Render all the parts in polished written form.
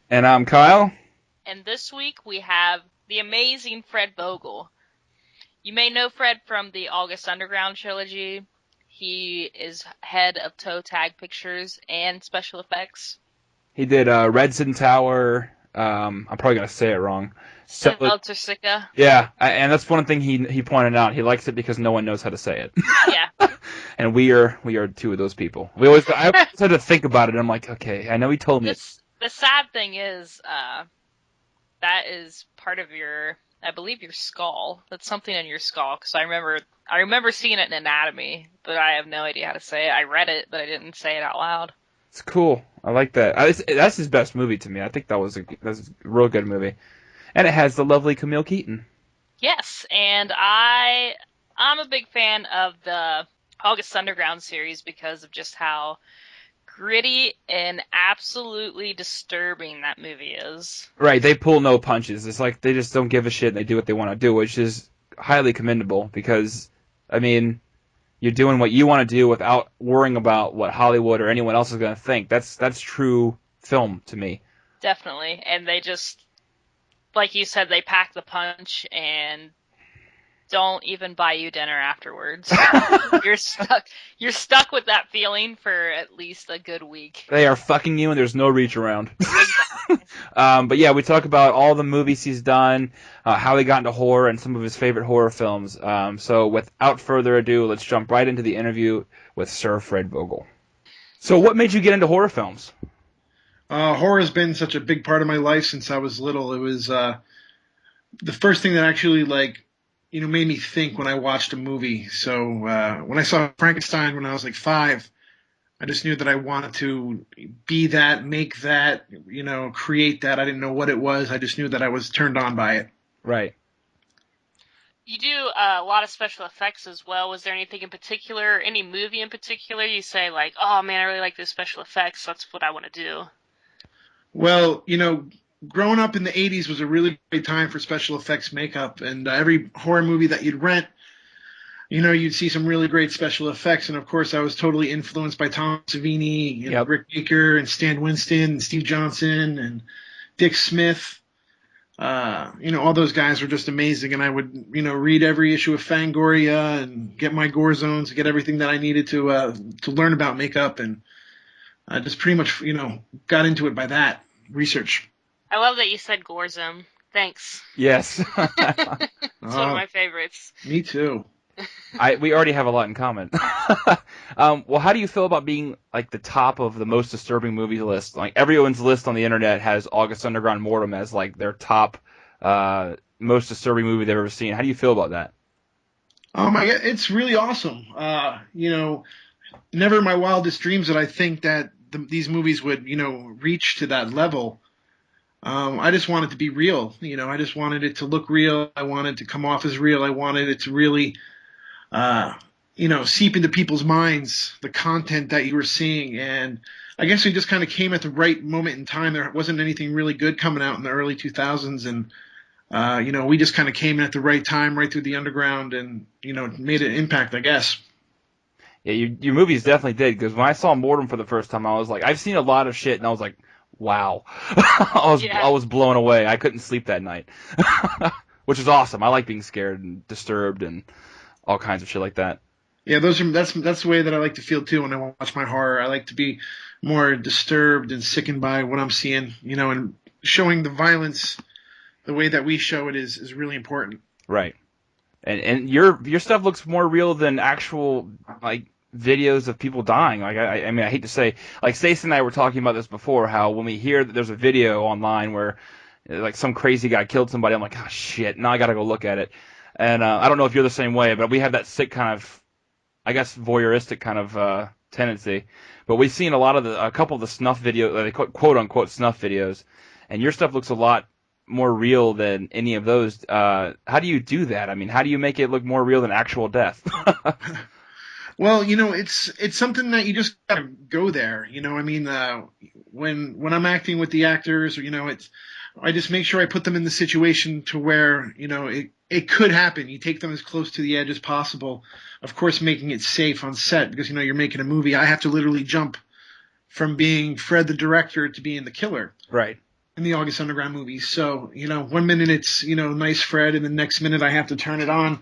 And I'm Kyle. And this week we have the amazing Fred Vogel. You may know Fred from the August Underground trilogy. He is head of Toe Tag Pictures and special effects. He did Redsin Tower. I'm probably gonna say it wrong. Sella, Sella Turcica. yeah, and that's one thing he pointed out. He likes it because no one knows how to say it, Yeah. and we are two of those people. I always had to think about it. And I'm like, okay, I know he told me it. The sad thing is, that is part of I believe your skull. That's something in your skull. Because I remember seeing it in anatomy, but I have no idea how to say it. I read it, but I didn't say it out loud. It's cool. I like that. That's his best movie to me. I think that's a real good movie, and it has the lovely Camille Keaton. Yes, and I'm a big fan of the August Underground series because of just how gritty and absolutely disturbing that movie is. Right, they pull no punches. It's like they just don't give a shit and they do what they want to do, which is highly commendable because, I mean, you're doing what you want to do without worrying about what Hollywood or anyone else is going to think. That's true film to me. Definitely. And they just, like you said, they pack the punch and don't even buy you dinner afterwards. You're stuck with that feeling for at least a good week. They are fucking you and there's no reach around. Exactly. But yeah, we talk about all the movies he's done, how he got into horror, and some of his favorite horror films. So without further ado, let's jump right into the interview with Sir Fred Vogel. So what made you get into horror films? Horror has been such a big part of my life since I was little. It was the first thing that actually made me think when I watched a movie. So when I saw Frankenstein when I was like 5, I just knew that I wanted to be that, make that, create that. I didn't know what it was. I just knew that I was turned on by it. Right. You do a lot of special effects as well. Was there anything in particular, any movie in particular, you say like, oh man, I really like those special effects. That's what I want to do. Well, growing up in the 80s was a really great time for special effects makeup, and every horror movie that you'd rent, you'd see some really great special effects. And of course, I was totally influenced by Tom Savini and Yep. Rick Baker and Stan Winston and Steve Johnson and Dick Smith. All those guys were just amazing. And I would, read every issue of Fangoria and get my gore zones, get everything that I needed to learn about makeup. And I just pretty much, got into it by that research. I love that you said Gorzum. Thanks. Yes. It's one of my favorites. Me too. We already have a lot in common. Well, how do you feel about being like the top of the most disturbing movie list? Like everyone's list on the internet has August Underground Mortem as like their top most disturbing movie they've ever seen. How do you feel about that? Oh my God, it's really awesome. Never in my wildest dreams did I think that these movies would, reach to that level. I just wanted to be real. I just wanted it to look real. I wanted to come off as real. I wanted it to really, seep into people's minds, the content that you were seeing. And I guess we just kind of came at the right moment in time. There wasn't anything really good coming out in the early 2000s. And, we just kind of came in at the right time, right through the underground and, made an impact, I guess. Yeah, your movies definitely did because when I saw Mortem for the first time, I was like, I've seen a lot of shit, and I was like, wow, I was blown away. I couldn't sleep that night, which is awesome. I like being scared and disturbed and all kinds of shit like that. Yeah, that's the way that I like to feel too when I watch my horror. I like to be more disturbed and sickened by what I'm seeing, and showing the violence the way that we show it is really important. Right. And your stuff looks more real than actual like videos of people dying. Like I mean I hate to say, like Stacey and I were talking about this before, how when we hear that there's a video online where like some crazy guy killed somebody, I'm like, oh shit, now I gotta go look at it. And I don't know if you're the same way, but we have that sick kind of, I guess, voyeuristic kind of tendency. But we've seen a couple of the snuff videos, quote unquote snuff videos, and your stuff looks a lot more real than any of those. How do you do that? I mean, how do you make it look more real than actual death? Well, it's something that you just gotta go there. I mean, when I'm acting with the actors, I just make sure I put them in the situation to where, it could happen. You take them as close to the edge as possible. Of course, making it safe on set because, you're making a movie. I have to literally jump from being Fred the director to being the killer. Right. in the August Underground movies. So, one minute it's, nice Fred, and the next minute I have to turn it on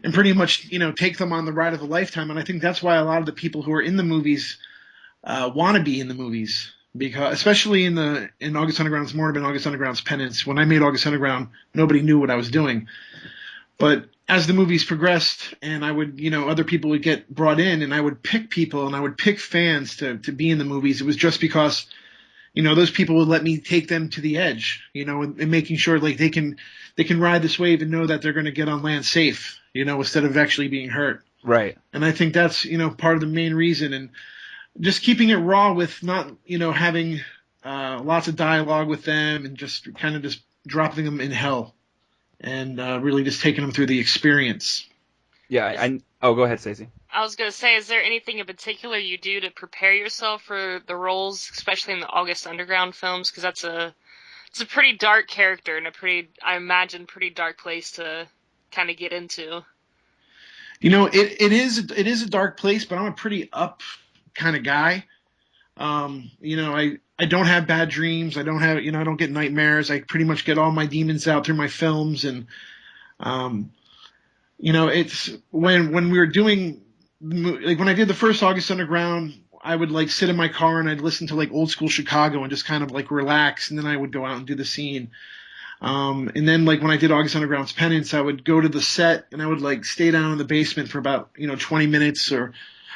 and pretty much, take them on the ride of a lifetime. And I think that's why a lot of the people who are in the movies want to be in the movies, because especially in August Underground's Mortem and August Underground's Penance. When I made August Underground, nobody knew what I was doing. But as the movies progressed, and I would, other people would get brought in, and I would pick people and I would pick fans to be in the movies. It was just because those people would let me take them to the edge, and making sure like they can ride this wave and know that they're going to get on land safe, instead of actually being hurt. Right. And I think that's, part of the main reason. And just keeping it raw with not, having lots of dialogue with them, and just kind of just dropping them in hell, and really just taking them through the experience. Yeah. Oh, go ahead, Stacey. I was going to say, is there anything in particular you do to prepare yourself for the roles, especially in the August Underground films? Because it's a pretty dark character and I imagine, pretty dark place to kind of get into. It is a dark place, but I'm a pretty up kind of guy. I don't have bad dreams. I don't have, I don't get nightmares. I pretty much get all my demons out through my films. And, it's when we were doing, like when I did the first August Underground, I would like sit in my car and I'd listen to like old school Chicago and just kind of like relax. And then I would go out and do the scene. And then like when I did August Underground's Penance, I would go to the set and I would like stay down in the basement for about, 20 minutes or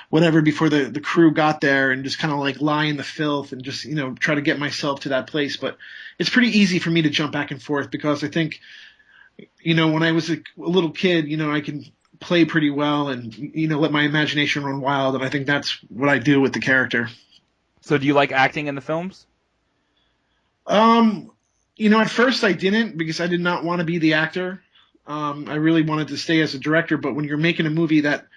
whatever before the crew got there, and just kind of like lie in the filth and just, try to get myself to that place. But it's pretty easy for me to jump back and forth, because I think, when I was a little kid, I can play pretty well and, let my imagination run wild. And I think that's what I do with the character. So do you like acting in the films? At first I didn't, because I did not want to be the actor. I really wanted to stay as a director. But when you're making a movie that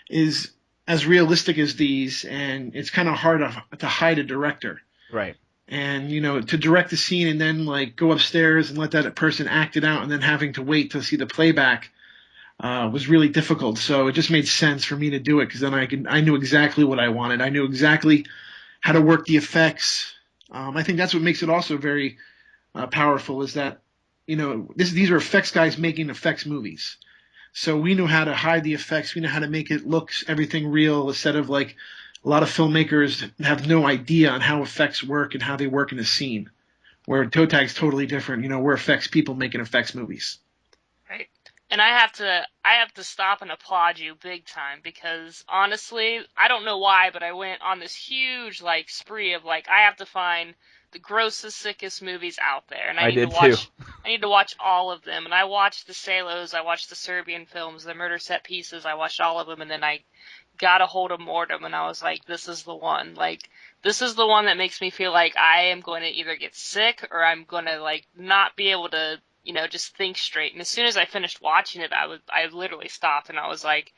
is as realistic as these, and it's kind of hard to hide a director. Right. And, to direct the scene and then like go upstairs and let that person act it out, and then having to wait to see the playback was really difficult. So it just made sense for me to do it, because then I knew exactly what I wanted. I knew exactly how to work the effects. I think that's what makes it also very powerful, is that, these are effects guys making effects movies. So we knew how to hide the effects. We know how to make it look everything real, instead of like a lot of filmmakers have no idea on how effects work and how they work in a scene, where Toe Tag's totally different. We're effects people making effects movies. Right. And I have to stop and applaud you big time, because honestly, I don't know why, but I went on this huge like spree of like, I have to find the grossest, sickest movies out there, and I need to watch all of them. And I watched the Salos, I watched the Serbian films, the murder set pieces, I watched all of them, and then I got a hold of Mortem, and I was like, this is the one. Like, this is the one that makes me feel like I am going to either get sick or I'm going to like not be able to, just think straight. And as soon as I finished watching it, I literally stopped and I was like,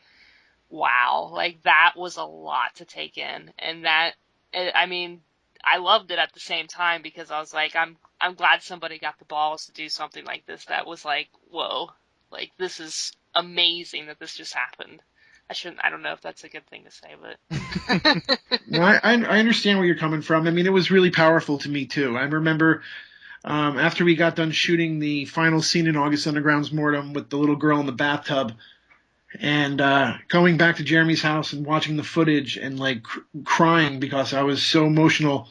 wow, like that was a lot to take in. And that, I mean, I loved it at the same time, because I was like, I'm glad somebody got the balls to do something like this. That was like, whoa, like this is amazing that this just happened. I don't know if that's a good thing to say, but. No, I understand where you're coming from. I mean, it was really powerful to me too. I remember after we got done shooting the final scene in August Underground's Mortem with the little girl in the bathtub, and going back to Jeremy's house and watching the footage and like crying, because I was so emotional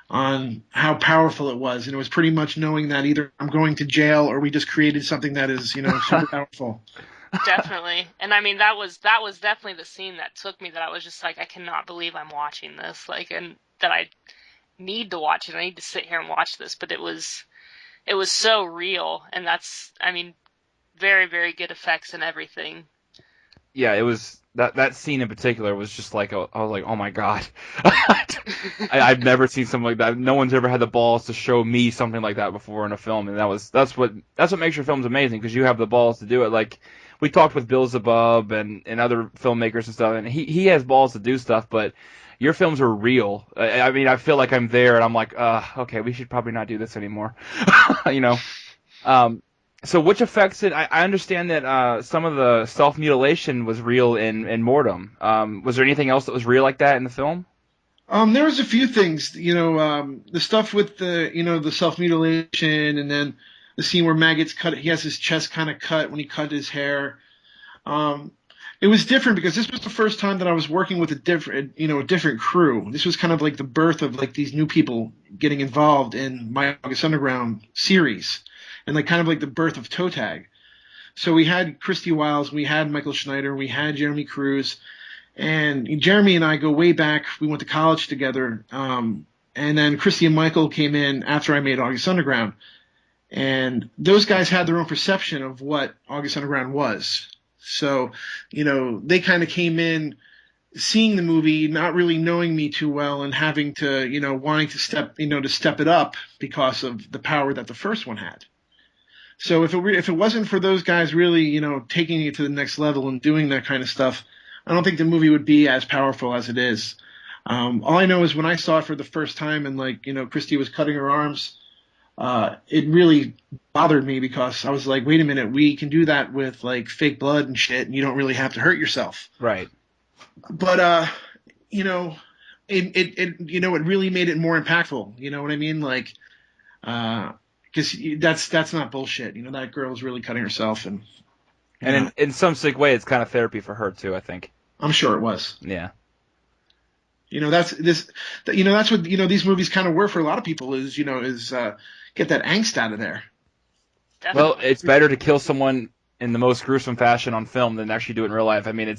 on how powerful it was. And it was pretty much knowing that either I'm going to jail or we just created something that is, super powerful. Definitely. And I mean, that was definitely the scene that took me, that I was just like, I cannot believe I'm watching this, like, and that I need to watch it. I need to sit here and watch this. But it was so real. And that's, I mean, very, very good effects and everything. Yeah, it was that scene in particular was just like, I was like, oh my god. I've never seen something like that. No one's ever had the balls to show me something like that before in a film, and that's what makes your films amazing, because you have the balls to do it. Like, we talked with Bill Zabub and other filmmakers and stuff, and he has balls to do stuff, but your films are real. I mean, I feel like I'm there, and I'm like, okay, we should probably not do this anymore. So which effects did I understand that some of the self-mutilation was real in Mortem. Was there anything else that was real like that in the film? There was a few things, the stuff with the self-mutilation, and then the scene where Maggot's cut, he has his chest kind of cut when he cut his hair. Um, it was different because this was the first time that I was working with a different crew. This was kind of like the birth of like these new people getting involved in my August Underground series, and like kind of like the birth of toe tag. So we had Christy Wiles, we had Michael Schneider, we had Jeremy Cruz, and Jeremy and I go way back. We went to college together. And then Christy and Michael came in after I made August Underground. And those guys had their own perception of what August Underground was. So, they kind of came in seeing the movie, not really knowing me too well, and having to, wanting to step it up because of the power that the first one had. So if it wasn't for those guys really, taking it to the next level and doing that kind of stuff, I don't think the movie would be as powerful as it is. All I know is when I saw it for the first time and Christy was cutting her arms, it really bothered me because I was like, wait a minute, we can do that with like fake blood and shit, and you don't really have to hurt yourself. Right. But it really made it more impactful. You know what I mean? Like, because that's not bullshit. That girl was really cutting herself, and in some sick way, it's kind of therapy for her too, I think. I'm sure it was. Yeah. That's what these movies kind of were for a lot of people is get that angst out of there. Definitely. Well, it's better to kill someone in the most gruesome fashion on film than actually do it in real life. I mean,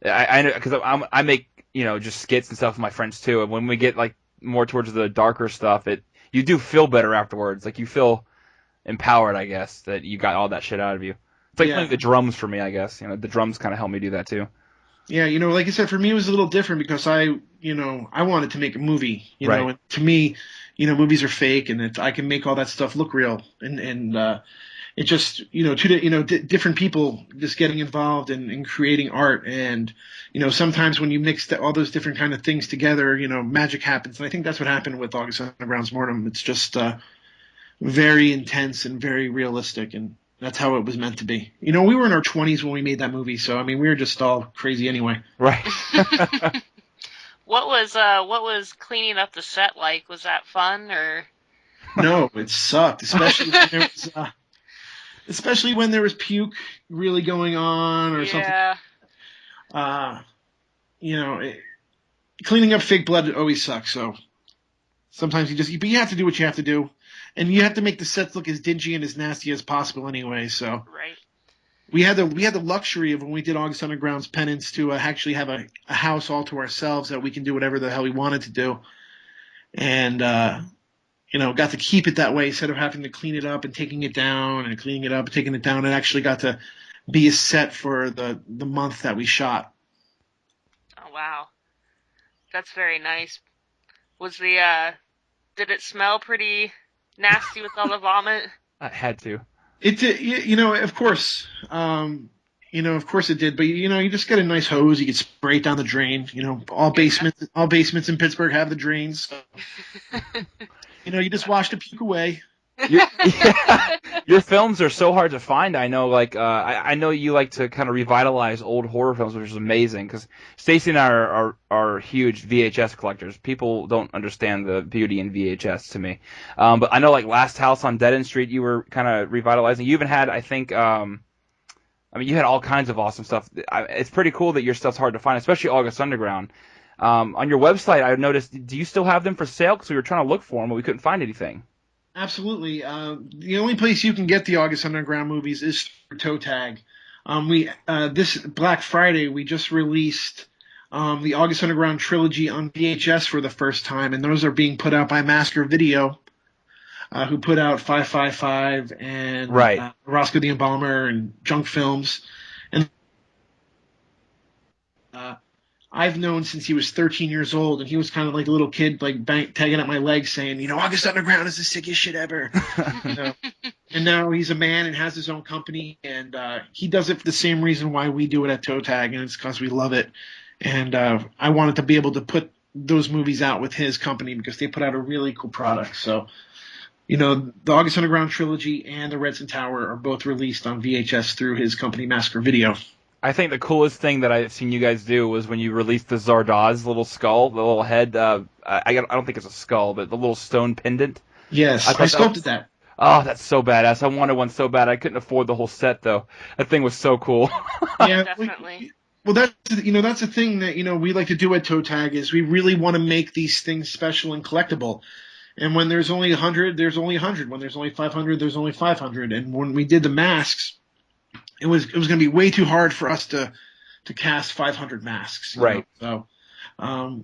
I know because I make just skits and stuff with my friends too, and when we get like more towards the darker stuff, you do feel better afterwards. Like you feel empowered, I guess, that you got all that shit out of you. It's like playing the drums for me, I guess. The drums kind of help me do that too. Yeah, like I said, for me it was a little different because I wanted to make a movie, Right. and to me, movies are fake, and I can make all that stuff look real, and it just, different people just getting involved in creating art, and sometimes when you mix all those different kind of things together, magic happens, and I think that's what happened with August Underground's Mortem. It's just very intense and very realistic, and that's how it was meant to be. We were in our 20s when we made that movie, so I mean, we were just all crazy anyway. Right. What was cleaning up the set like? Was that fun or? No, it sucked, especially when there was puke really going on or something. Cleaning up fake blood always sucks. So sometimes but you have to do what you have to do. And you have to make the sets look as dingy and as nasty as possible anyway. So right. We had the luxury of when we did August Underground's Penance to actually have a house all to ourselves that we can do whatever the hell we wanted to do, and got to keep it that way instead of having to clean it up and taking it down and cleaning it up and taking it down. It actually got to be a set for the month that we shot. Oh wow, that's very nice. Did it smell pretty nasty with all the vomit? I had to. It did, of course. Of course it did. But you just get a nice hose. You can spray it down the drain. All basements in Pittsburgh have the drains. So, you just wash the puke away. Your films are so hard to find. I know, I know you like to kind of revitalize old horror films, which is amazing. Because Stacy and I are huge VHS collectors. People don't understand the beauty in VHS to me. But I know, like Last House on Dead End Street, you were kind of revitalizing. You even had, I think, you had all kinds of awesome stuff. It's pretty cool that your stuff's hard to find, especially August Underground. On your website, I noticed. Do you still have them for sale? Because we were trying to look for them, but we couldn't find anything. Absolutely. The only place you can get the August Underground movies is through Toe Tag. This Black Friday, we just released the August Underground trilogy on VHS for the first time, and those are being put out by Master Video, who put out 555 and Right. Roscoe the Embalmer and Junk Films. And I've known since he was 13 years old, and he was kind of like a little kid, like tagging at my legs saying, August Underground is the sickest shit ever. And now he's a man and has his own company, and he does it for the same reason why we do it at Toe Tag, and it's because we love it. And I wanted to be able to put those movies out with his company because they put out a really cool product. So, the August Underground trilogy and the Redsin Tower are both released on VHS through his company, Maskhead Video. I think the coolest thing that I've seen you guys do was when you released the Zardoz little skull, the little head. I don't think it's a skull, but the little stone pendant. I Yes, I thought that sculpted was, that. oh, that's so badass. I wanted one so bad. I couldn't afford the whole set though. That thing was so cool. Yeah, Definitely. well, that's the thing that we like to do at Toe Tag is we really want to make these things special and collectible. And when there's only 100, there's only 100. When there's only 500, there's only 500. And when we did the masks, it was going to be way too hard for us to cast 500 masks. Right. So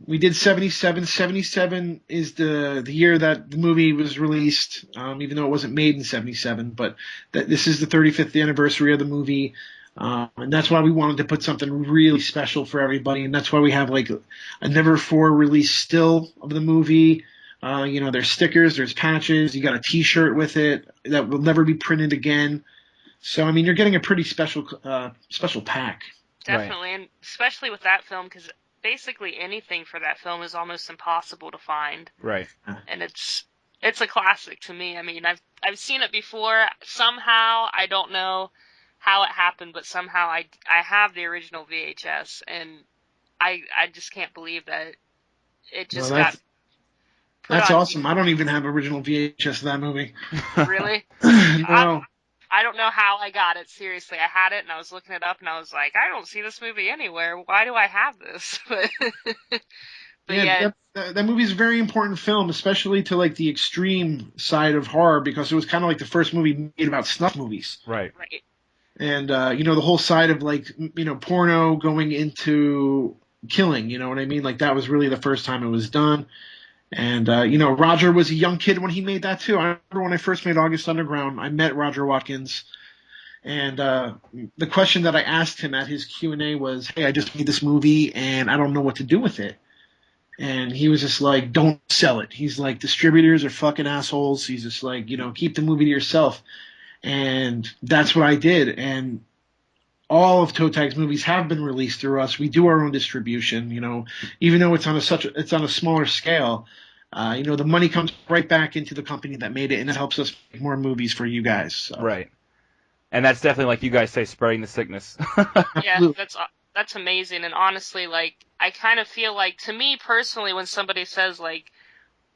we did 77. 77 is the year that the movie was released, even though it wasn't made in 77. But this is the 35th anniversary of the movie. And that's why we wanted to put something really special for everybody. And that's why we have like a never before release still of the movie. There's stickers, there's patches. You got a T-shirt with it that will never be printed again. So, I mean, you're getting a pretty special pack. Definitely, and especially with that film, because basically anything for that film is almost impossible to find. Right. And it's a classic to me. I mean, I've seen it before. Somehow, I don't know how it happened, but somehow I have the original VHS, and I just can't believe that it just got put That's on. awesome. I don't even have original VHS of that movie. Really? No. I don't know how I got it. Seriously, I had it and I was looking it up and I was like, I don't see this movie anywhere. Why do I have this? But yeah, that movie is a very important film, especially to like the extreme side of horror, because it was kind of like the first movie made about snuff movies. Right. right. And the whole side of like porno going into killing. You know what I mean? Like that was really the first time it was done. And, Roger was a young kid when he made that too. I remember when I first made August Underground, I met Roger Watkins. And the question that I asked him at his Q&A was, hey, I just made this movie and I don't know what to do with it. And he was just like, don't sell it. He's like, distributors are fucking assholes. He's just like, keep the movie to yourself. And that's what I did. And all of Toe Tag's movies have been released through us. We do our own distribution, even though it's on a smaller scale. The money comes right back into the company that made it, and it helps us make more movies for you guys. So. Right. And that's definitely, like you guys say, spreading the sickness. Yeah, that's amazing. And honestly, like, I kind of feel like, to me personally, when somebody says like,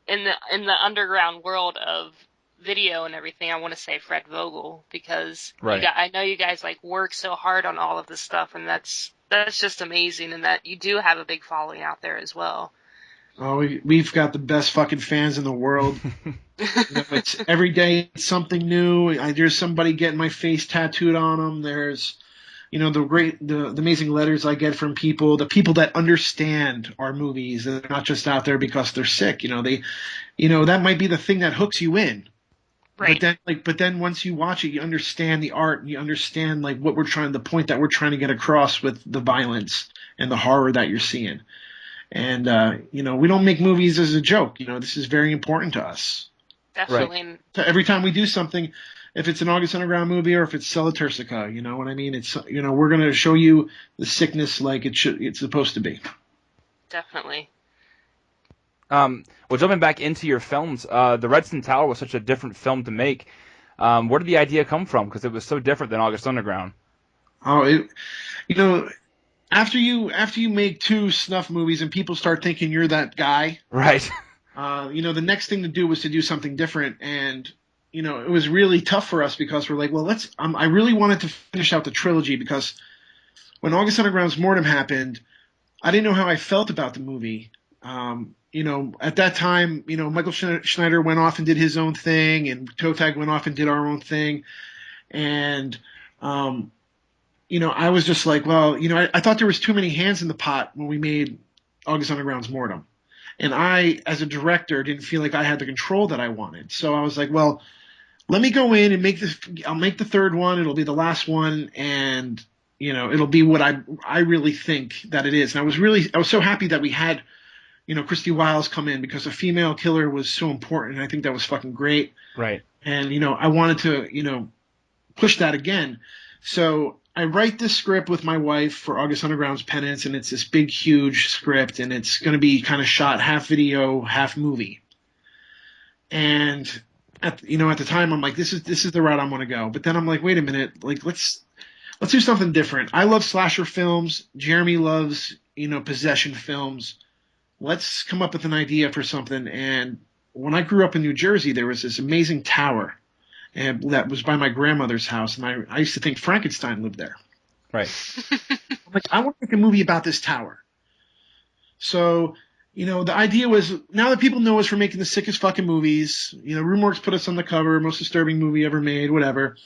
in the underground world of video and everything, I want to say Fred Vogel, because right. I know you guys like work so hard on all of this stuff, and that's just amazing, and that you do have a big following out there as well. Oh, we've got the best fucking fans in the world. It's every day it's something new. There's somebody getting my face tattooed on them. There's the amazing letters I get from people, the people that understand our movies. They're not just out there because they're sick. That might be the thing that hooks you in. Right. But then once you watch it, you understand the art, and you understand like the point that we're trying to get across with the violence and the horror that you're seeing. And we don't make movies as a joke. This is very important to us. Definitely. Right. So every time we do something, if it's an August Underground movie or if it's Sella Turcica, you know what I mean? It's we're going to show you the sickness like it's supposed to be. Definitely. Well, jumping back into your films, the Redsin Tower was such a different film to make. Where did the idea come from? Because it was so different than August Underground. Oh, after you make two snuff movies and people start thinking you're that guy, right? The next thing to do was to do something different, and it was really tough for us because we're like, well, I really wanted to finish out the trilogy, because when August Underground's Mortem happened, I didn't know how I felt about the movie. At that time, Michael Schneider went off and did his own thing, and Toe Tag went off and did our own thing. And, I was just like, well, I thought there was too many hands in the pot when we made August Underground's Mortem. And I, as a director, didn't feel like I had the control that I wanted. So I was like, well, let me go in and I'll make the third one. It'll be the last one. And, it'll be what I really think that it is. And I was so happy that we had, Christy Wiles come in, because a female killer was so important. And I think that was fucking great. Right. And, I wanted to, push that again. So I write this script with my wife for August Underground's Penance, and it's this big, huge script, and it's going to be kind of shot half video, half movie. And at the time, I'm like, this is the route I want to go. But then I'm like, wait a minute, like let's let's do something different. I love slasher films. Jeremy loves, possession films. Let's come up with an idea for something. And when I grew up in New Jersey, there was this amazing tower and that was by my grandmother's house. And I used to think Frankenstein lived there. Right. I'm like, I want to make a movie about this tower. So, the idea was now that people know us for making the sickest fucking movies, RoomWorks put us on the cover, most disturbing movie ever made, whatever.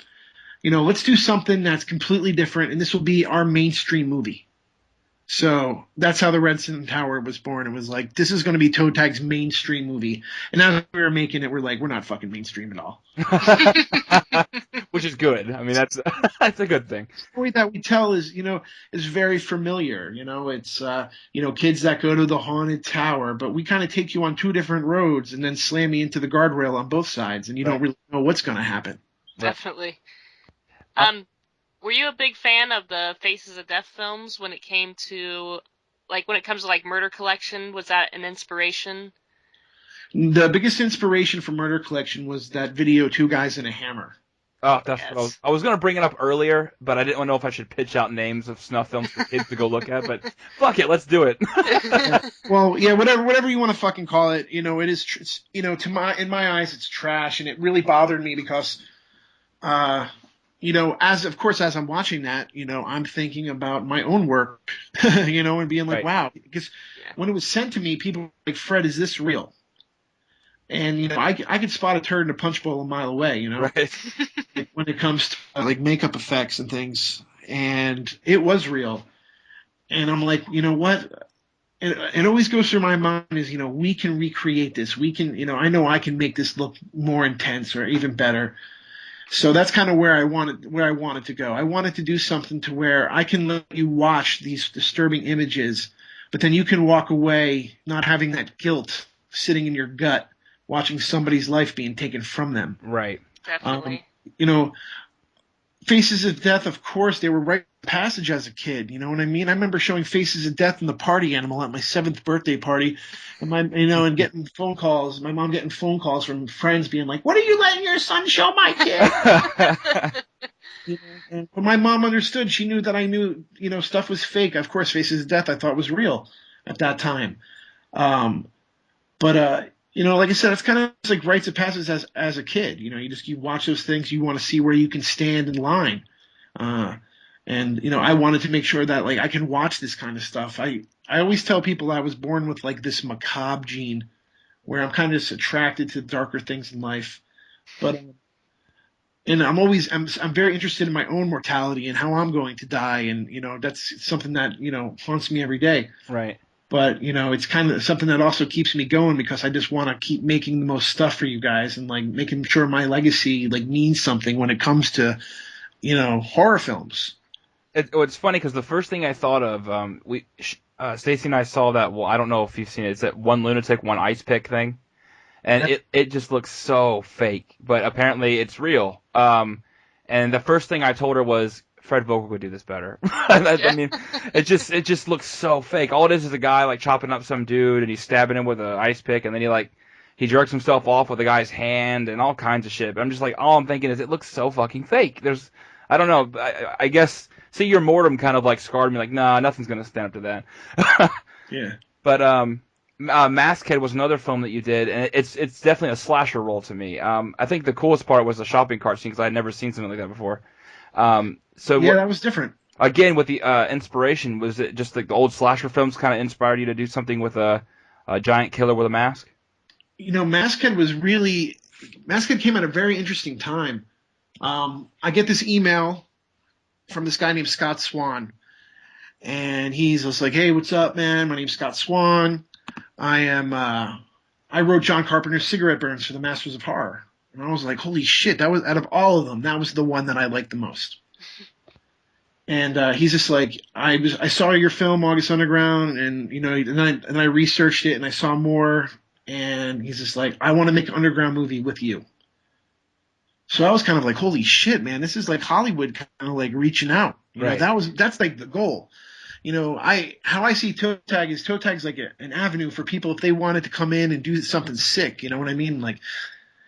Let's do something that's completely different, and this will be our mainstream movie. So that's how the Redsin Tower was born. It was like, this is going to be Toe Tag's mainstream movie. And as we were making it, we're like, we're not fucking mainstream at all. Which is good. I mean, that's that's a good thing. The story that we tell is very familiar. It's, kids that go to the haunted tower, but we kind of take you on two different roads and then slam you into the guardrail on both sides, and you don't really know what's going to happen. Definitely. Were you a big fan of the Faces of Death films when it came to, when it comes to Murder Collection? Was that an inspiration? The biggest inspiration for Murder Collection was that video, Two Guys and a Hammer. Oh, that's what I was going to bring it up earlier, but I didn't know if I should pitch out names of snuff films for kids to go look at. But fuck it, let's do it. Well, yeah, whatever you want to fucking call it, it is, in my eyes, it's trash, and it really bothered me because, as I'm watching that, I'm thinking about my own work, and being like, wow, because when it was sent to me, people were like, Fred, is this real? And, I could spot a turd in a punch bowl a mile away, Right. when it comes to makeup effects and things. And it was real. And I'm like, what? And it always goes through my mind is, we can recreate this. We can, I know I can make this look more intense or even better. So that's kind of where I wanted to go. I wanted to do something to where I can let you watch these disturbing images, but then you can walk away not having that guilt sitting in your gut, watching somebody's life being taken from them. Right. Definitely. Faces of Death, of course, they were rite of passage as a kid. You know what I mean? I remember showing Faces of Death in the Party Animal at my 7th birthday party, and and getting phone calls. My mom getting phone calls from friends being like, "What are you letting your son show my kid?" But my mom understood. She knew that I knew, stuff was fake. Of course, Faces of Death I thought was real at that time. Like I said, it's kind of like rites of passage as a kid. You watch those things, you want to see where you can stand in line. I wanted to make sure that I can watch this kind of stuff. I always tell people I was born with this macabre gene where I'm kind of just attracted to darker things in life. But and I'm very interested in my own mortality and how I'm going to die, and that's something that haunts me every day. Right. But, it's kind of something that also keeps me going because I just want to keep making the most stuff for you guys and making sure my legacy means something when it comes to, horror films. It's funny because the first thing I thought of, Stacey and I saw that. Well, I don't know if you've seen it. It's that One Lunatic, One Ice Pick thing, and it just looks so fake, but apparently it's real. And the first thing I told her was, Fred Vogel could do this better. I mean, it just looks so fake. All it is a guy chopping up some dude and he's stabbing him with an ice pick, and then he jerks himself off with a guy's hand and all kinds of shit. But I'm just all I'm thinking is it looks so fucking fake. I don't know. I guess see your mortem kind of scarred me. Nah, nothing's gonna stand up to that. Yeah. But Maskhead was another film that you did, and it's definitely a slasher role to me. I think the coolest part was the shopping cart scene because I had never seen something like that before. That was different. Again, with the inspiration, was it just the old slasher films kind of inspired you to do something with a giant killer with a mask? Maskhead came at a very interesting time. I get this email from this guy named Scott Swan, and he's just like, "Hey, what's up, man? My name's Scott Swan. I wrote John Carpenter's Cigarette Burns for the Masters of Horror." And I was like, holy shit, that was, out of all of them, that was the one that I liked the most. And he's just like, I saw your film, August Underground, and and I researched it and I saw more, and he's just like, I want to make an underground movie with you. So I was kind of like, holy shit, man, this is Hollywood kind of reaching out. Right. That's the goal. How I see Toe Tag's an avenue for people if they wanted to come in and do something sick. You know what I mean?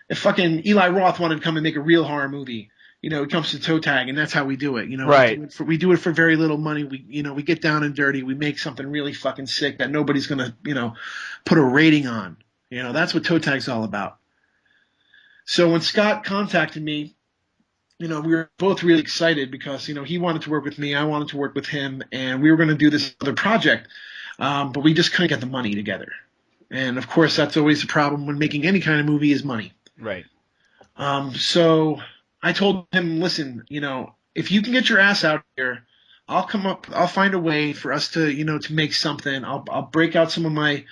If fucking Eli Roth wanted to come and make a real horror movie, it comes to toe tag, and that's how we do it. Right. We do it for very little money. We get down and dirty. We make something really fucking sick that nobody's gonna, put a rating on. That's what toe tag's all about. So when Scott contacted me, we were both really excited because, he wanted to work with me, I wanted to work with him, and we were going to do this other project, but we just couldn't get the money together. And of course, that's always the problem when making any kind of movie is money. Right. So I told him, listen, if you can get your ass out here, I'll find a way for us to, to make something. I'll break out some of my,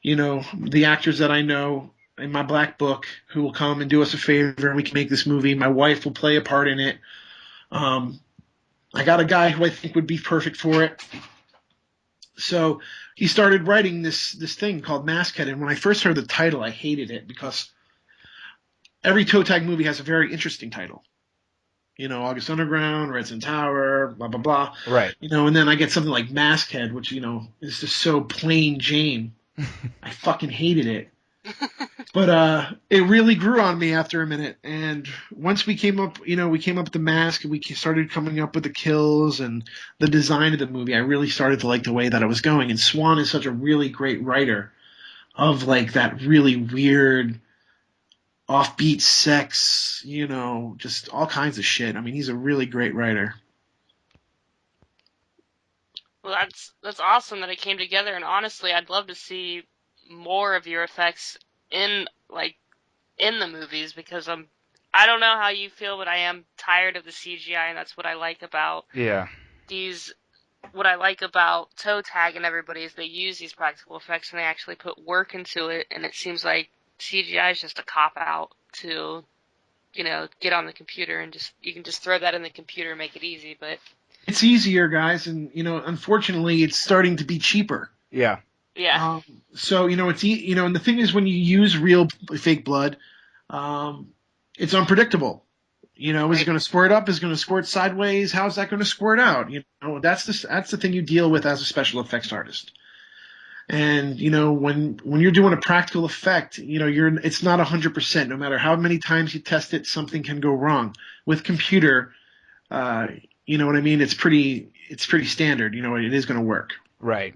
the actors that I know in my black book who will come and do us a favor, and we can make this movie. My wife will play a part in it. I got a guy who I think would be perfect for it. So he started writing this thing called Maskhead, and when I first heard the title, I hated it because every toe tag movie has a very interesting title. August Underground, Redsin Tower, blah, blah, blah. Right. And then I get something like Maskhead, which, is just so plain Jane. I fucking hated it. But it really grew on me after a minute. And once we came up with the mask and we started coming up with the kills and the design of the movie, I really started to like the way that it was going. And Swan is such a really great writer of like that really weird offbeat sex, just all kinds of shit. I mean, he's a really great writer. Well, that's awesome that it came together, and honestly, I'd love to see more of your effects in the movies because I don't know how you feel, but I am tired of the CGI, and that's what I like about these. What I like about toe tag and everybody is they use these practical effects and they actually put work into it, and it seems like CGI is just a cop out to, get on the computer and you can just throw that in the computer and make it easy, but it's easier, guys, and unfortunately, it's starting to be cheaper. Yeah. Yeah. So it's and the thing is, when you use real fake blood, it's unpredictable. Is it going to squirt up? Is it going to squirt sideways? How's that going to squirt out? That's the thing you deal with as a special effects artist. And when you're doing a practical effect, it's not 100%. No matter how many times you test it, something can go wrong. With computer, you know what I mean? It's pretty standard. It is going to work. Right.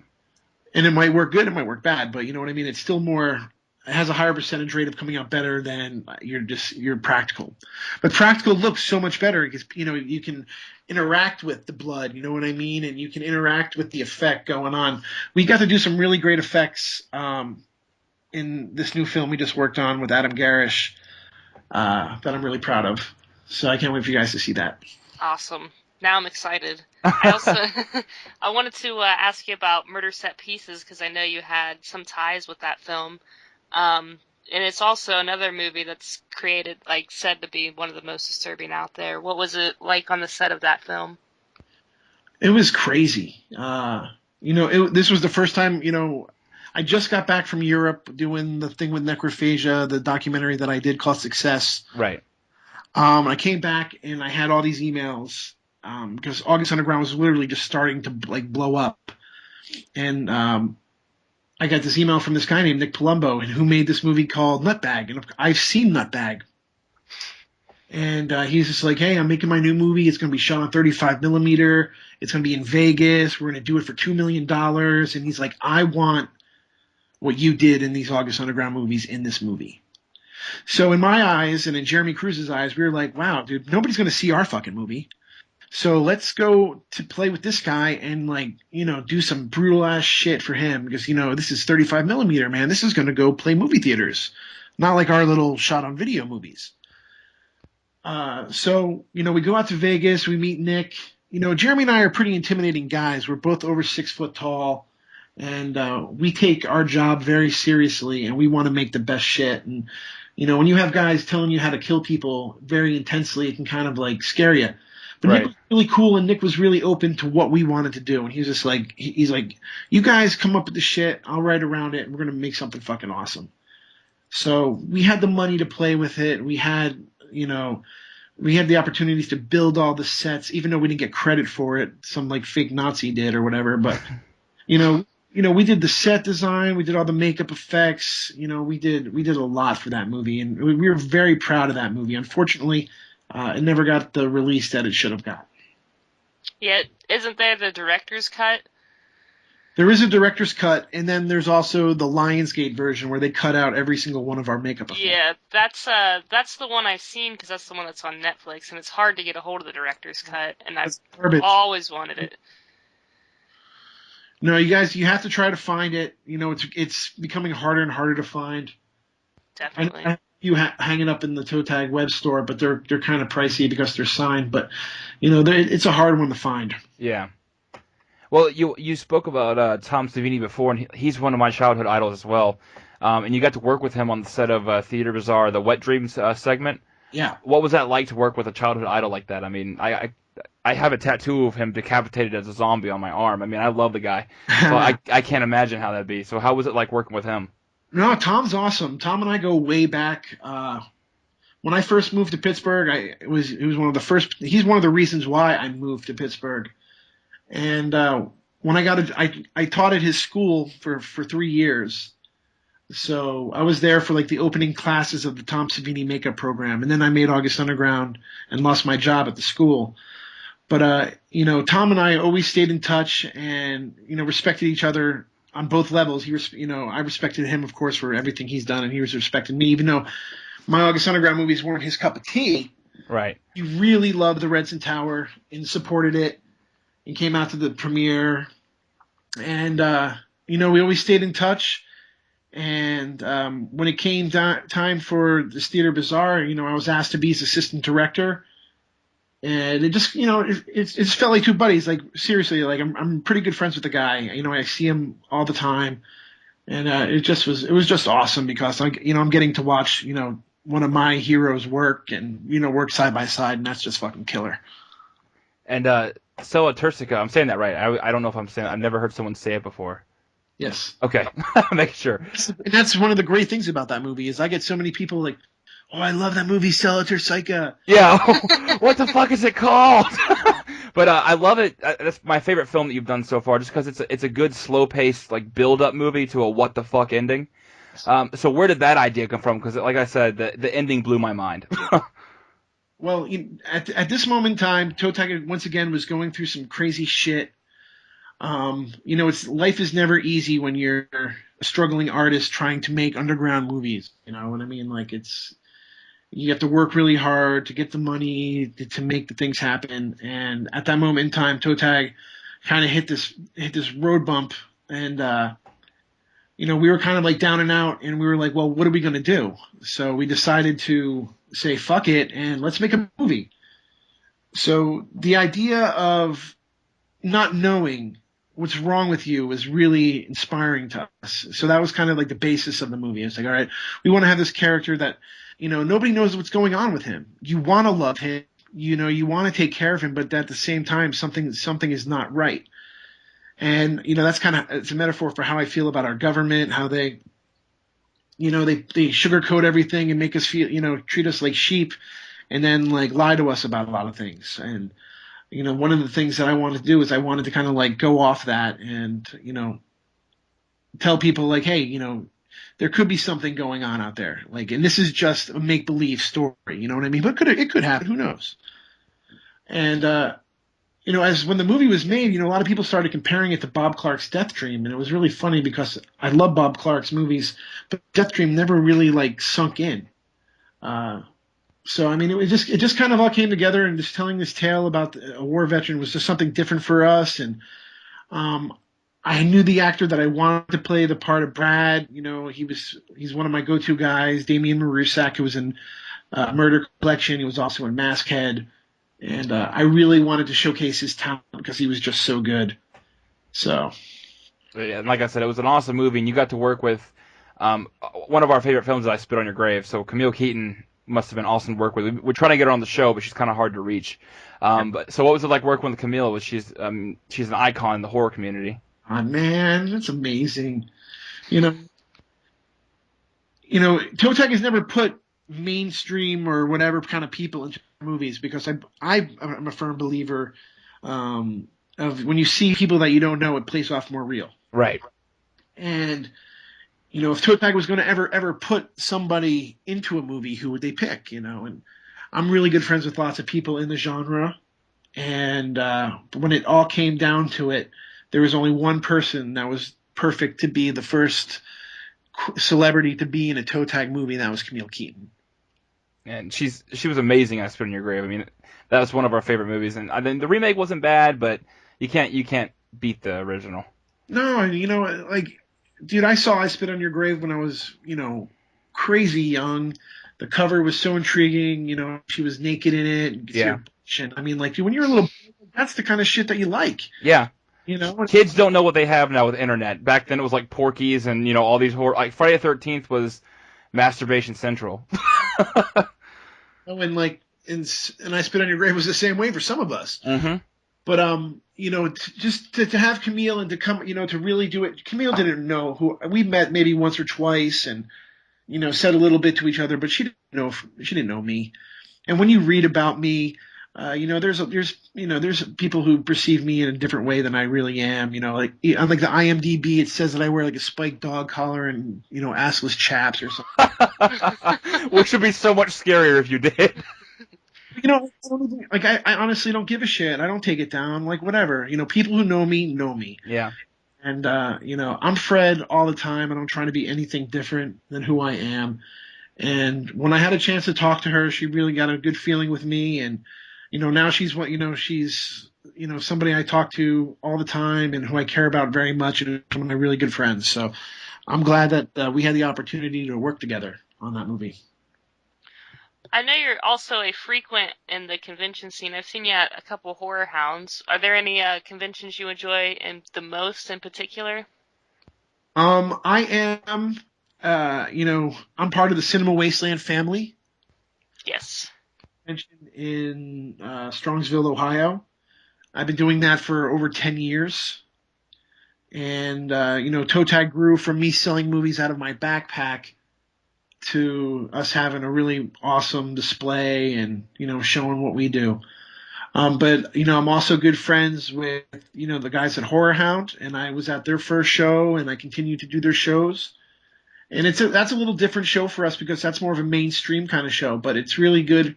And it might work good, it might work bad, but you know what I mean? It's still it has a higher percentage rate of coming out better than your practical. But practical looks so much better because, you can interact with the blood, you know what I mean? And you can interact with the effect going on. We got to do some really great effects in this new film we just worked on with Adam Garish that I'm really proud of. So I can't wait for you guys to see that. Awesome. Now I'm excited. I also I wanted to ask you about Murder Set Pieces because I know you had some ties with that film. And it's also another movie that's said to be one of the most disturbing out there. What was it like on the set of that film? It was crazy. This was the first time, I just got back from Europe doing the thing with Necrophagia, the documentary that I did called Success. Right. I came back and I had all these emails because August Underground was literally just starting to blow up. And I got this email from this guy named Nick Palumbo, who made this movie called Nutbag, and I've seen Nutbag. And he's just like, hey, I'm making my new movie. It's going to be shot on 35 millimeter. It's going to be in Vegas. We're going to do it for $2 million. And he's like, I want what you did in these August Underground movies in this movie. So in my eyes and in Jeremy Cruz's eyes, we were like, wow, dude, nobody's going to see our fucking movie. So let's go to play with this guy and do some brutal ass shit for him because, this is 35 millimeter, man. This is going to go play movie theaters, not like our little shot on video movies. So we go out to Vegas, we meet Nick. Jeremy and I are pretty intimidating guys. We're both over 6 foot tall, and we take our job very seriously, and we want to make the best shit. And when you have guys telling you how to kill people very intensely, it can kind of scare you. But right. Nick was really cool, and Nick was really open to what we wanted to do. And he was just like, he's like, you guys come up with the shit, I'll write around it, and we're gonna make something fucking awesome. So we had the money to play with it. We had the opportunities to build all the sets, even though we didn't get credit for it. Some fake Nazi did or whatever. But we did the set design, we did all the makeup effects. We did a lot for that movie, and we were very proud of that movie. Unfortunately, it never got the release that it should have got. Yeah, isn't there the director's cut? There is a director's cut, and then there's also the Lionsgate version where they cut out every single one of our makeup effects. Yeah, that's the one I've seen because that's the one that's on Netflix, and it's hard to get a hold of the director's cut, and I've That's garbage. always wanted it. No, you guys, you have to try to find it. It's becoming harder and harder to find. Definitely. I have you hanging up in the toe tag web store, but they're kind of pricey because they're signed. But it's a hard one to find. Yeah. Well, you spoke about Tom Savini before, and he's one of my childhood idols as well. And you got to work with him on the set of Theater Bizarre, the Wet Dreams segment. Yeah. What was that like to work with a childhood idol like that? I mean, I have a tattoo of him decapitated as a zombie on my arm. I mean, I love the guy, so I can't imagine how that'd be. So how was it like working with him? No, Tom's awesome. Tom and I go way back. When I first moved to Pittsburgh, he was one of the first. He's one of the reasons why I moved to Pittsburgh. And when I taught at his school for 3 years. So I was there for like the opening classes of the Tom Savini makeup program, and then I made August Underground and lost my job at the school. But Tom and I always stayed in touch and respected each other on both levels. I respected him, of course, for everything he's done, and he was respecting me, even though my August Underground movies weren't his cup of tea. Right. He really loved the Redsin Tower and supported it. He came out to the premiere, and we always stayed in touch. And when it came time for this Theater Bizarre, I was asked to be his assistant director, and it just it felt like two buddies. Like seriously, like I'm pretty good friends with the guy. I see him all the time, and it was just awesome because I'm getting to watch one of my heroes work and work side by side, and that's just fucking killer. And Sella Turcica, I'm saying that right. I don't know if I'm saying. I've never heard someone say it before. Yes. Okay, make sure. And that's one of the great things about that movie is I get so many people like, oh, I love that movie, Sella Turcica. Yeah, what the fuck is it called? But I love it. That's my favorite film that you've done so far, just because it's a good slow paced like build up movie to a what the fuck ending. So where did that idea come from? Because like I said, the ending blew my mind. Well, at this moment in time, Toe Tag once again was going through some crazy shit. Life is never easy when you're a struggling artist trying to make underground movies. You know what I mean? Like you have to work really hard to get the money to make the things happen. And at that moment in time, Toe Tag kind of hit this road bump, and we were kind of like down and out, and we were like, well, what are we going to do? So we decided to say, fuck it, and let's make a movie. So the idea of not knowing what's wrong with you was really inspiring to us. So that was kind of like the basis of the movie. It's like, all right, we want to have this character that, nobody knows what's going on with him. You want to love him, you want to take care of him, but at the same time, something is not right. And, that's it's a metaphor for how I feel about our government, how they sugarcoat everything and make us feel, treat us like sheep, and then like lie to us about a lot of things. And, one of the things that I wanted to do is I wanted to kind of like go off that and, tell people like, hey, there could be something going on out there. Like, and this is just a make believe story. You know what I mean? But it could happen. Who knows? And, as when the movie was made, a lot of people started comparing it to Bob Clark's Death Dream, and it was really funny because I love Bob Clark's movies, but Death Dream never really like sunk in. So I mean, it just kind of all came together, and just telling this tale about a war veteran was just something different for us. And I knew the actor that I wanted to play the part of Brad. He's one of my go-to guys, Damian Marusak, who was in Murder Collection. He was also in Maskhead. And I really wanted to showcase his talent because he was just so good. So, yeah, like I said, it was an awesome movie, and you got to work with one of our favorite films that I Spit on Your Grave. So Camille Keaton must have been awesome to work with. We're trying to get her on the show, but she's kind of hard to reach. But so what was it like working with Camille? She's an icon in the horror community. Oh, man, that's amazing. Toe Tag has never put mainstream or whatever kind of people into movies because I'm a firm believer of when you see people that you don't know, it plays off more real. Right. And if Toe Tag was going to ever put somebody into a movie, who would they pick? And I'm really good friends with lots of people in the genre, and when it all came down to it, there was only one person that was perfect to be the first celebrity to be in a toe tag movie, and that was Camille Keaton. And she was amazing. I Spit on Your Grave. I mean, that was one of our favorite movies, and I mean the remake wasn't bad, but you can't beat the original. No, like, dude, I saw I Spit on Your Grave when I was, crazy young. The cover was so intriguing. She was naked in it. Yeah. I mean, like, when you're a little, that's the kind of shit that you like. Yeah. And Kids don't know what they have now with internet. Back then it was like Porky's and all these horror. Like Friday the 13th was masturbation central. and like, and I Spit on Your Grave was the same way for some of us. Mm-hmm. But just to have Camille and to come, to really do it. Camille didn't know who we met maybe once or twice, and said a little bit to each other, but she didn't know me. And when you read about me, there's people who perceive me in a different way than I really am. Like on like the IMDb, it says that I wear like a spiked dog collar and assless chaps or something. Which would be so much scarier if you did. I don't even, like I honestly don't give a shit. I don't take it down. Like whatever. People who know me know me. Yeah. And I'm Fred all the time. I don't try to be anything different than who I am. And when I had a chance to talk to her, she really got a good feeling with me. And now she's she's somebody I talk to all the time and who I care about very much, and one of my really good friends. So I'm glad that we had the opportunity to work together on that movie. I know you're also a frequent in the convention scene. I've seen you at a couple horror hounds. Are there any conventions you enjoy the most in particular? I am, I'm part of the Cinema Wasteland family. Yes. Convention in Strongsville, Ohio. I've been doing that for over 10 years. And, Toe Tag grew from me selling movies out of my backpack to us having a really awesome display and, showing what we do. But, I'm also good friends with, the guys at Horror Hound, and I was at their first show, and I continue to do their shows. And that's a little different show for us because that's more of a mainstream kind of show, but it's really good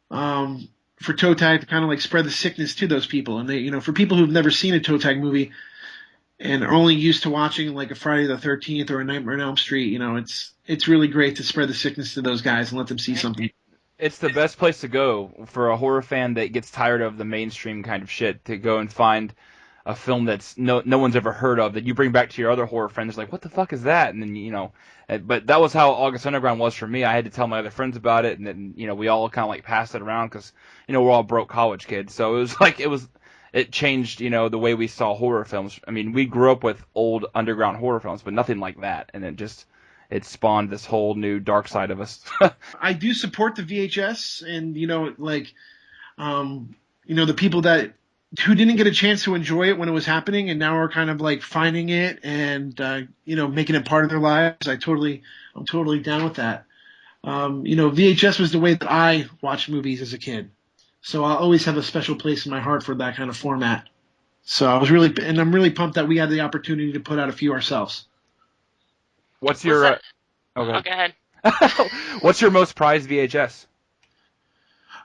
for Toe Tag to kind of like spread the sickness to those people. And they, for people who've never seen a Toe Tag movie and are only used to watching like a Friday the 13th or a Nightmare on Elm Street, it's really great to spread the sickness to those guys and let them see something. It's the best place to go for a horror fan that gets tired of the mainstream kind of shit, to go and find a film that's no one's ever heard of, that you bring back to your other horror friends. Like, what the fuck is that? And then, but that was how August Underground was for me. I had to tell my other friends about it, and then, we all kind of like passed it around because, we're all broke college kids. So it changed, the way we saw horror films. I mean, we grew up with old underground horror films, but nothing like that. And it spawned this whole new dark side of us. I do support the VHS, and the people who didn't get a chance to enjoy it when it was happening, and now are kind of like finding it and making it part of their lives. I'm totally down with that. VHS was the way that I watched movies as a kid, so I'll always have a special place in my heart for that kind of format. So I'm really pumped that we had the opportunity to put out a few ourselves. What's your? Go ahead. What's your most prized VHS?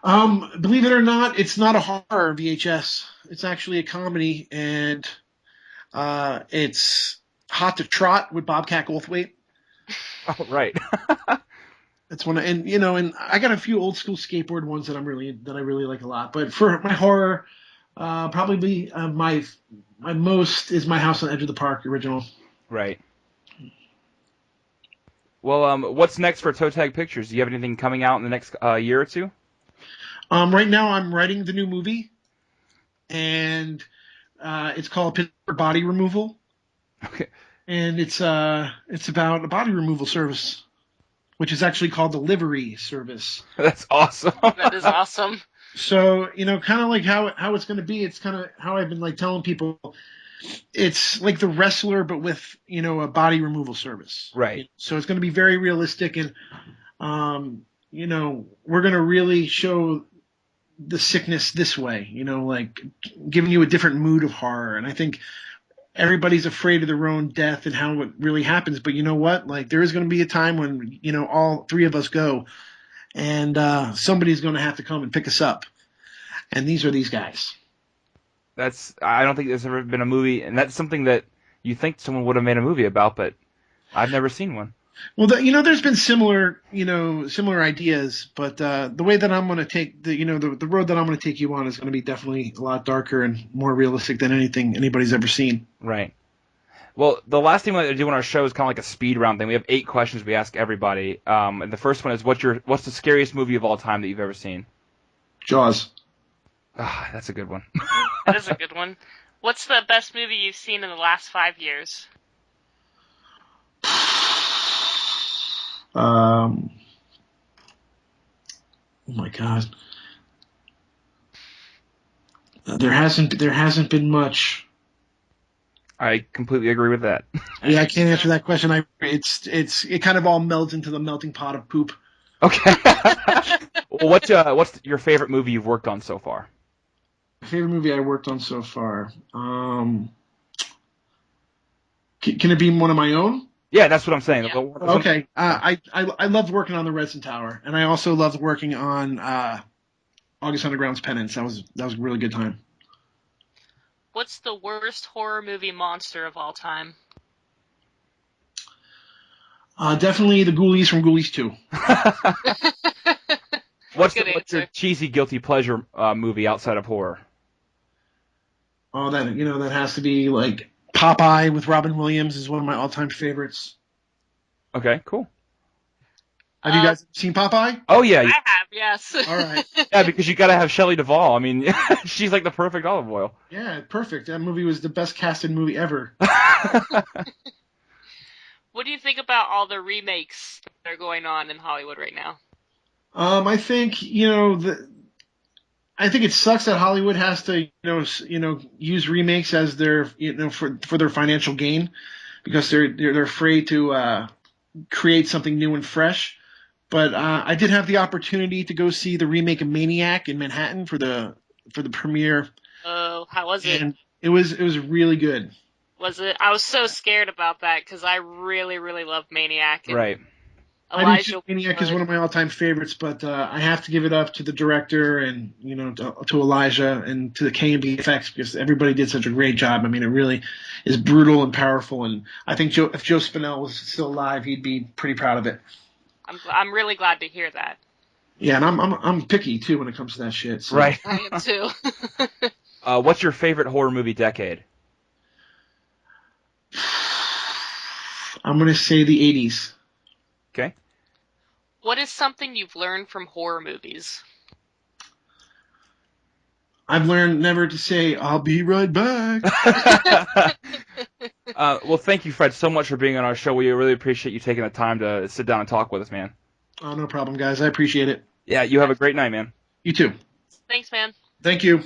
Believe it or not, it's not a horror VHS. It's actually a comedy, and it's Hot to Trot with Bobcat Goldthwait. Oh, right. That's one, and I got a few old school skateboard ones that I really like a lot. But for my horror, probably my most is My House on the Edge of the Park original. Right. Well, what's next for Toe Tag Pictures? Do you have anything coming out in the next year or two? Right now, I'm writing the new movie, and it's called Pittsburgh Body Removal. Okay. And it's about a body removal service, which is actually called the Livery Service. That's awesome. That is awesome. So, kind of like how it's going to be. It's kind of how I've been like telling people. It's like The Wrestler, but with, a body removal service. Right. So it's going to be very realistic, and, we're going to really show the sickness this way, like giving you a different mood of horror. And I think everybody's afraid of their own death and how it really happens. But you know what? Like, there is going to be a time when, all three of us go. and somebody's going to have to come and pick us up. And these are these guys. I don't think there's ever been a movie, and that's something that you think someone would have made a movie about, but I've never seen one. Well, there's been similar ideas, but the way that I'm going to take the road that I'm going to take you on is going to be definitely a lot darker and more realistic than anything anybody's ever seen. Right. Well, the last thing we like to do on our show is kind of like a speed round thing. We have 8 questions we ask everybody. And the first one is, what's the scariest movie of all time that you've ever seen? Jaws. Ah, that's a good one. That is a good one. What's the best movie you've seen in the last 5 years? Oh my God. There hasn't been much. I completely agree with that. Yeah, I can't answer that question. It kind of all melds into the melting pot of poop. Okay. Well, what's your favorite movie you've worked on so far? Favorite movie I worked on so far. Can it be one of my own? Yeah, that's what I'm saying. Yeah. Okay. I loved working on the Redsin Tower, and I also loved working on August Underground's Penance. That was a really good time. What's the worst horror movie monster of all time? Definitely the Ghoulies from Ghoulies 2. What's Good your answer. cheesy guilty pleasure movie outside of horror? Oh, that has to be like Popeye with Robin Williams is one of my all-time favorites. Okay, cool. Have you guys seen Popeye? Oh yeah, I have, yes. All right. yeah, because you got to have Shelley Duvall. I mean, she's like the perfect olive oil. Yeah, perfect. That movie was the best casted movie ever. What do you think about all the remakes that are going on in Hollywood right now? I think I think it sucks that Hollywood has to use remakes as their for their financial gain, because they're afraid to create something new and fresh. But I did have the opportunity to go see the remake of Maniac in Manhattan for the premiere. Oh, how was it? And it was really good. Was it? I was so scared about that because I really, really love Maniac. And Right. I do Elijah too. Maniac is one of my all-time favorites, but I have to give it up to the director and to Elijah and to the K&B effects, because everybody did such a great job. I mean, it really is brutal and powerful, and I think if Joe Spinell was still alive, he'd be pretty proud of it. I'm really glad to hear that. Yeah, and I'm picky too when it comes to that shit. So. Right. I am too. What's your favorite horror movie decade? I'm gonna say the 80s. Okay. What is something you've learned from horror movies? I've learned never to say "I'll be right back." Well, thank you, Fred, so much for being on our show. We really appreciate you taking the time to sit down and talk with us, man. Oh, no problem, guys. I appreciate it. Yeah, you have a great night, man. You too. Thanks, man. Thank you.